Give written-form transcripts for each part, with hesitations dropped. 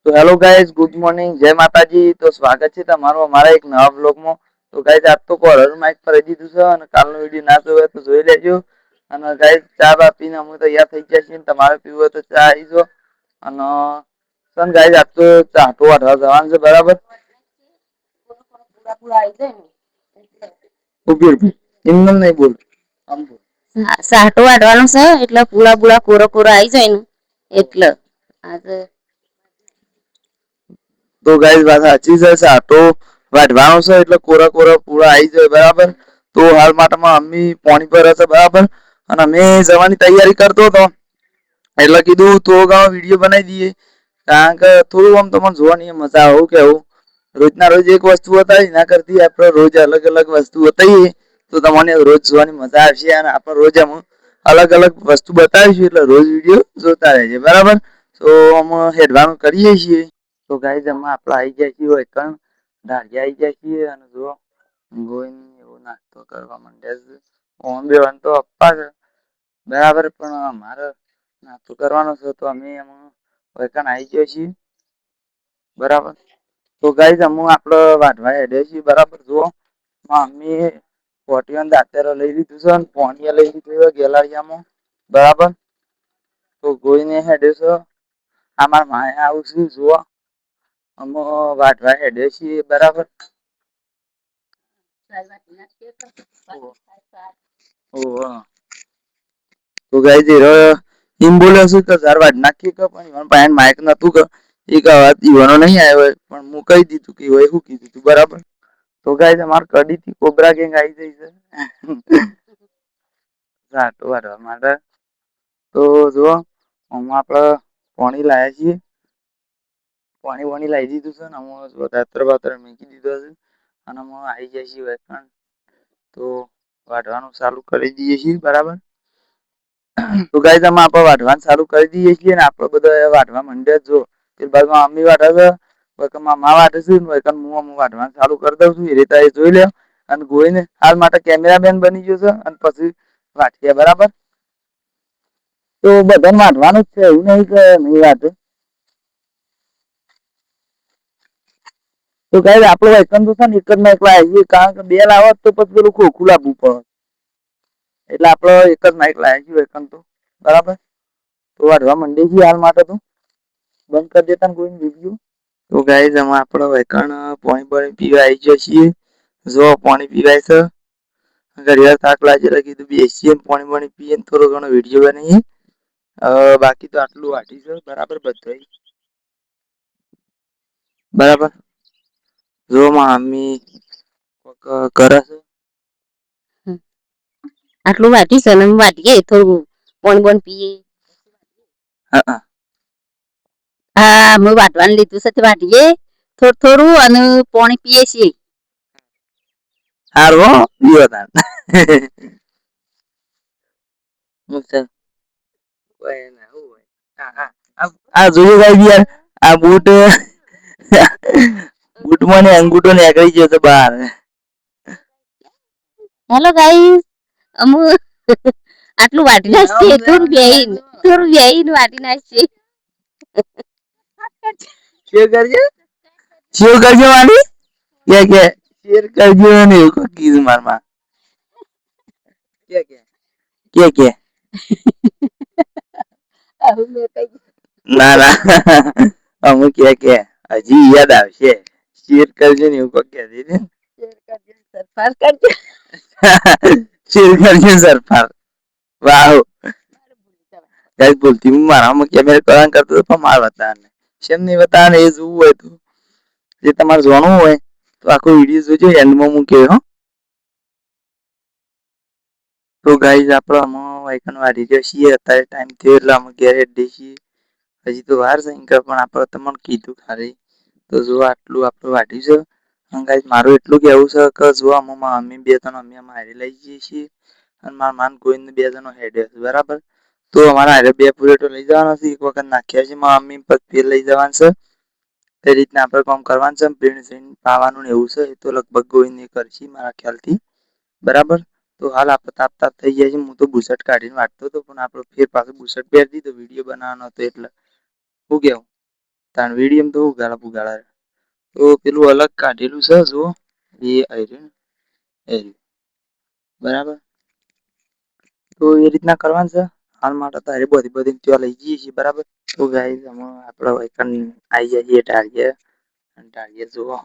તો hello guys, good morning, જય માતાજી. તો સ્વાગત છે તમારું અમારા એક નવા બ્લોગમાં. તો ગાઈઝ આજ તો કોલર માઇક પર દીધું છે અને કાલનો વિડીયો ના જોયો તો જોઈ લેજો. અને ગાઈઝ ચા બા પીને અમે તૈયાર થઈ ગયા છીએ. તમારે પીવું હોય તો ચા આવી જો. અને સન ગાઈઝ આજ તો ચાટો વાટવા જવાનું છે, બરાબર. એમને નહીં બોલ, સાટો વાટવાનો છે એટલે પૂળા પૂળા કોરો કોરો આવી જાય ને એટલે તો ગાઈઝ વાત સાચી છે. સાટો વાટવાનો છે એટલે કોરા કોરા પૂળા આવી જાય, બરાબર. તો હાલ માટેમાં અમ્મી પોણી પર હશે, બરાબર. અને અમે જવાની તૈયારી કરતો હતો એટલે કીધું તો ગામ વિડીયો બનાવી દઈએ, કારણ કે થોડું આમ તમને જોવાની મજા આવું કેવું. રોજના રોજ એક વસ્તુ બતાવી એના કરતી આપણે રોજ અલગ અલગ વસ્તુ બતાવીએ તો તમને રોજ જોવાની મજા આવશે. અને આપણે રોજ એમ અલગ અલગ વસ્તુ બતાવીશું એટલે રોજ વિડીયો જોતા રહેજો, બરાબર. તો અમે હેડવાનું કરીએ છીએ. તો ગાઈઝ અમે આપણે આવી ગયા છીએ હોય કણ ઢાળિયા આવી ગયા છીએ. અને જો ગોઈને એવો નાસ્તો કરવા માંડ્યા છે. ઓમ બેવાન તો અપ્પા છે, બરાબર. પણ અમારે નાસ્તો કરવાનો છે તો અમે એમાં વૈકણ આવી ગયા છીએ, બરાબર. તો ગાઈઝ અમે આપણે વાઢવા હેડ્યા છીએ, બરાબર. જુઓ મમ્મી પોટીઓ દાંતેરો લઈ લીધું છે અને પોણીએ લઈ લીધું છે ગેલારિયામાં, બરાબર. તો ગોઈને હેડે છે. આમાર માએ આવું છે જુઓ. અમે વાઢવા હેડ્યા છીએ, બરાબર. તો ગાઈઝ એમ બોલે છે કે ઝાર વાઢ નાખીએ કે પણ પાસે માઇક નતું કે એક વાત ઈવાનો નહીં આવ્યો પણ હું કહી દીધું કે હોય શું કીધું તું, બરાબર. તો ગાઈઝ અમાર કડી થી કોબરા ગેંગ આવી જઈ છે સાટો વાઢવા માટે. તો જુઓ અમે આપણે પોણી લાયા છીએ, પાણી વાણી લાવી દીધું છે ને અમે દાતર બાતર મૂકી દીધો છે. અને અમે આવી જાય છીએ તો વાઢવાનું ચાલુ કરી દઈએ છીએ, બરાબર. તો ગાઈઝ અમે આપણે વાઢવાનું ચાલુ કરી દઈએ છીએ ને આપણે બધા વાઢવા માંડ્યા જો. બાદમાં અમ્મી વાઢે છે, મા વાઢે છે, હું વાઢવાનું ચાલુ કરી દઉં છું. એ રીતે જોઈ લે. અને ગોઈને હાલ માટે કેમેરા મેન બની ગયો છે અને પછી વાંચીએ, બરાબર. તો બધાને વાંઢવાનું જ છે, એવું નહીં કે નહીં વાઢે. તો ગાઈઝ આપણો વાઇકન તો છે ને એક જ માઇક લાવીએ, કારણ કે બે લાવો તો પછી પેલું ખોખું લાવવું પડે. એટલે આપણે એક જ માઇક લાવીએ છીએ વાઇકન તો, બરાબર. તો વાઢવા માંડીએ છીએ હાલ માટે તો. બંધ કરી દેતા ને કોઈ વિડીયો. તો ગાઈઝ અમે આપણે વાઇકણ પાણી પીવા આવી ગયા છીએ. જો પાણી પીવાય છે. ઘડિયાળ થાક લાગી એટલે કીધું બેસીએ પાણી પીએ થોડો ઘણો વિડીયો બનાવીએ. બાકી તો આટલું વાઢી છે, બરાબર. બધું બરાબર. જો મમ્મી કરે છે. આટલું વાટી છે ને વાટીએ થોડું પોણી બોન પીએ. હા અમે વાટવાનું લીધું છે વાટીએ થોડું થોડું અને પાણી પીએ છીએ. હારું હો પીવો તાણ. આ જોયું ગાઈઝ યાર, આ બૂટ બૂટમાં ને અંગૂઠો નીકળી ગયો છે બહાર. હેલો ગાઈસ, અમે આટલું વાટી નાખીએ થોડું બેહીને વાટી નાખીએ. શેર કરજો, શેર કરજો વાલી કે શેર કરજો ને એવું કીધું મારમાં કે ના ના અમુક કે હજી યાદ આવશે. શેર કરજો ને એવું કે દીધું. સરફાર કરજો, શેર કરજો સરફાર. વાહ ગાઈસ બોલતી હું મારામાં કેમેરા કરવાનું કરતો હતો પણ માર બતાવે શેમ નહીં બતાવે એ જોવું હોય તો જે તમારે જોવાનું હોય તો આખો વિડીયો જોજો, એન્ડમાં હું કહે હો. તો ગાઈઝ આપણે અમે વાઇકન વાઢી ગયા છીએ. અત્યારે ટાઈમ થયો એટલે અમે ઘેર હેડીએ છીએ. હજી તો વાર છે પણ આપણે તમને કીધું ખાલી. તો જો આટલું આપણે વાઢ્યું છે. ગાઈઝ મારું એટલું કેવું છે કે જો અમે મમ્મી બે ત્રણ અમે હારે લઈ જઈએ છીએ. અને મારા માન ગોવિંદ બે જણો હેડે છે, બરાબર. તો અમારા હારે બે પ્લેટો લઈ જવાના છે. એક વખત નાખ્યા છે મમ્મી પછી લઈ જવાનું છે. તે રીતના આપણે કામ કરવાનું છે. પ્રિન્ટ પાવાનું એવું છે તો લગભગ ગોવિંદ કરશે મારા ખ્યાલથી, બરાબર. તો હાલ આપણે તાપ તાપ થઈ જાય છે. હું તો બુશર્ટ કાઢીને વાટતો હતો પણ આપણો ફેર પાછો બુશર્ટ પહેરી દીધો વિડીયો બનાવવાનો હતો એટલે. શું કેવું? તાણ વીડિયો તો ઉગાડા પુગાડા તો પેલું અલગ કાઢેલું છે જો એ આયરું એ રહ્યું. બરાબર તો એ રીતના કરવાનું છે. હાલ માટે તારે બધી ત્યાં લઈ જઈએ છીએ બરાબર. તો ગાઈસ અમે આપણે આવી જઈએ ટાર્ગેટ અને ટાર્ગેટ જુઓ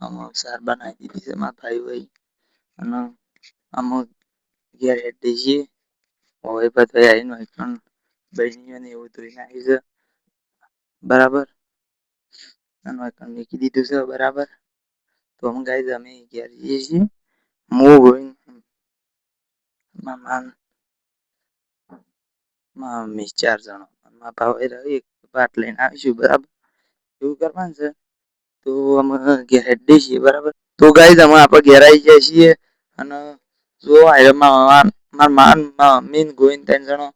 અમે સાર બનાવી દીધી છે મારા ભાઈ અને અમે ઘેર હેઠી છીએ હવે બધા આવીને પણ બહેનીઓને એવું ધોઈ નાખ્યું છે બરાબર અને મૂકી દીધું છે બરાબર. તો અમે ગાઈસ અમે ઘેર જઈએ છીએ હું ગોવિંદ મામા મમ્મી 4 જણો મારા ભાઈ રહી પાટ લઈને આવીશું બરાબર. એવું કરવાનું છે તો અમે ઘેર હેઠી છીએ બરાબર. તો ગાઈસ અમે આપણે ઘેર આવી જાય છીએ અને જો મારા મમ્મી ગોવિંદ 3 જણો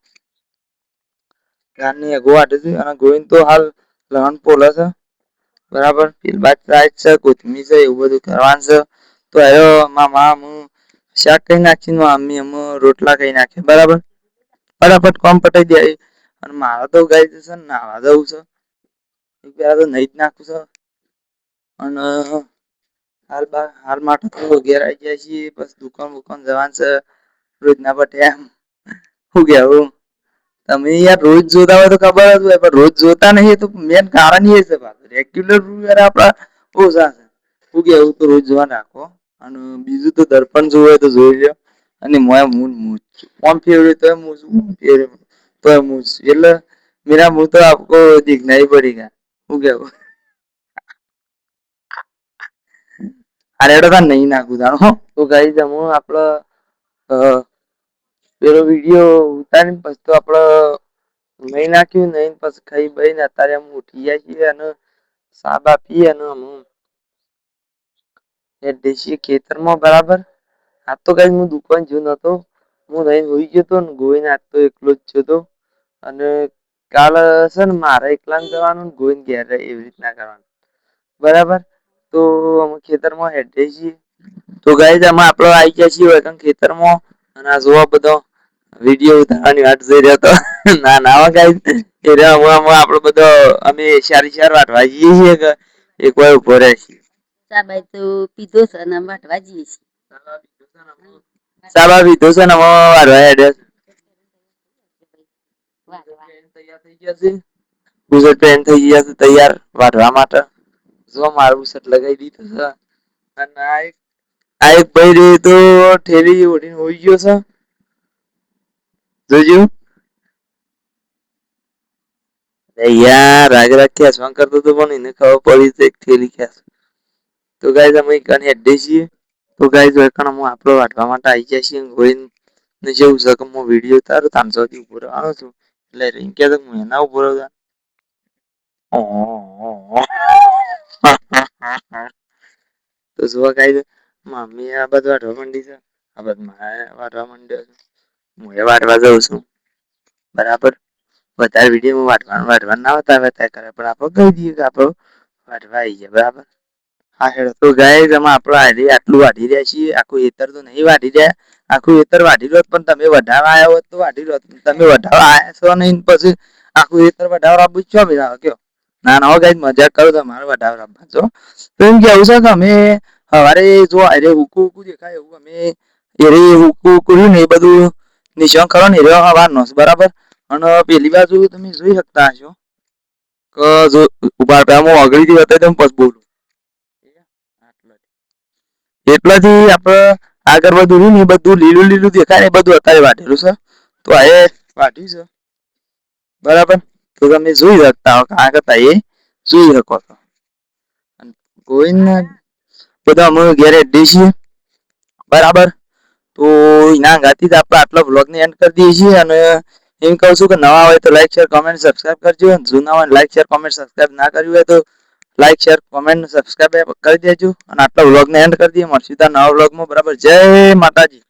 ગારની અગો વાટે છે અને ગોવિંદ તો હાલ લહણ પોલે છે બરાબર. પેલી બાદ રાઈટ છે કોથમી છે એવું બધું કરવાનું છે. તો મામા હું શાક કઈ નાખી મમ્મી અમે રોટલા કઈ નાખીએ બરાબર. ફટાફટ કામ પટાઈ દે અને મારા તો ગાઈસ છે ને નાવા જવું છે એક પેલા તો નહીં જ નાખું છે અને હાલ માટે તો ઘેર આવી જાય છીએ બસ દુકાન જવાનું છે રોજના પટ્યા શું કેવું તમે યાર રોજ જોતા હોય તો ખબર જ હોય પણ રોજ જોતા નહીં તો મેન કારણ એ છે રેગ્યુલર આપડા ઓછા છે શું કેવું તો રોજ જોવા રાખો અને બીજું તો દર્પણ જોવું હોય તો જોઈ લો અને કોમ ફેવરેટ તો तो એટલે मेरा मुंह तो आपको दिखना ही पड़ेगा શું કેવું અરે એડો તા નહીં નાખું જાણો તો ગાઈસ અમે આપણો પેલો વિડિયો ઉતારીને પછી તો આપણે નહીં નાખ્યું નહીં પછી ખાઈ બઈને અત્યારે અમે ઉઠી ગયા છીએ અને સાબા પીએ અને અમે એ દેશી ખેતરમાં બરાબર. આ તો ગાઈસ હું દુકાન જો નતો હું નહીં હોઈ ગયો તો ને ગોઈને આજ તો એકલો જ છો તો અને કાલ છે ને મારે એકલા જવાનું ગોઈને ઘેર એવી રીતના કરવાનું બરાબર. તો અમે ખેતરમાં હેઠે છીએ તો ગાઈસ અમે આપણે આવી ગયા છીએ ખેતરમાં અને આ જોવા બધો વિડિયો ઉતારવાની વાત જોઈ રહ્યો તો ના ગાઈસ એટલે આપણે બધો અમે સારી વાટવા જઈએ છીએ કે એક વાર ઉભો રહે છે સાબાઈ તો પીધો છે અને વાટવા જઈએ છીએ સાબા પીધો છે ને વાટવા હેડે તૈયાર થઈ ગયા છે બુઝર પેન થઈ ગયા છે તૈયાર વાટવા માટે જો મારું શર્ટ લગાવી દીધું છે અને આ એક ભાઈ રે તો ઠેલી ઓઢીને હોઈ ગયો છે જોજો યાર રાગ ખેંચવા કરતો તો પણ એને ખબર પડી છે ઠેલી ખેંચ તો ગાઈસ અમે કન હેડે છીએ તો ગાઈસ વેકણ હું આપણો વાટવા માટે આવી જાય છીએ ગોઈન ને જેવું છે કે હું વિડિયો ઉતારો 300 થી ઉપર આવો છું એટલે રિંગ કે તો હું એના ઉપર તો જોવા ગાઈસ મમ્મી આ બધું વાટવા માંડી છે આ બધું મારે વાટવા માંડ્યો છે હું એ વાટવા જાઉં છું બરાબર. વધારે વિડીયોમાં વાટવાનું ના બતાવે ત્યાં કરે પણ આપણે કહી દઈએ કે આપણો વાટવા આવી જાય બરાબર. હા હેડો તો ગાઈસ અમે આપણો આડી આટલું વાટી રહ્યા છીએ આખું એતર તો નહીં વાટી રહ્યા આખું એતર વાટી લો પણ તમે વધારવા આવ્યા હોત તો વાટી લો તમે વધારવા આવ્યા છો નહીં પછી આખું એતર વધારવા આપું છો બિના કયો ના ગાઈસ મજાક કરું તમારે વધારવા આપવા છો તો એમ કેવું છે કે અમે સવારે જો અરે હુકું દેખાય એવું અમે હુકું ને એ બધું નિશાન કરો ને એ હવાનો બરાબર. અને પેલી બાજુ તમે જોઈ શકતા હશો કે જો ઉભા હું અગળીથી બતાવી દઉં પછી બોલું એટલાથી આપણે આગળ બધું ને બધું લીલું દેખાય ને બધું અત્યારે વાટેલું છે તો આ વાટ્યું છે બરાબર. તો તમે જોઈ શકતા હો આ કરતા એ જોઈ શકો છો કોઈને બધા અમે ઘેર હેઠી છીએ બરાબર. તો એના ગાતી આપણે આટલા વ્લોગને એન્ડ કરી દઈએ છીએ અને એમ કહું છું કે નવા હોય તો લાઈક શેર કોમેન્ટ સબસ્ક્રાઇબ કરજો જૂના હોય લાઈક શેર કોમેન્ટ સબસ્ક્રાઇબ ના કર્યું હોય તો લાઈક શેર કોમેન્ટ સબસ્ક્રાઇબ કરી દેજો અને આટલા વ્લોગને એન્ડ કરી દઈએ મળશું ત્યાં નવા વ્લોગમાં બરાબર. જય માતાજી.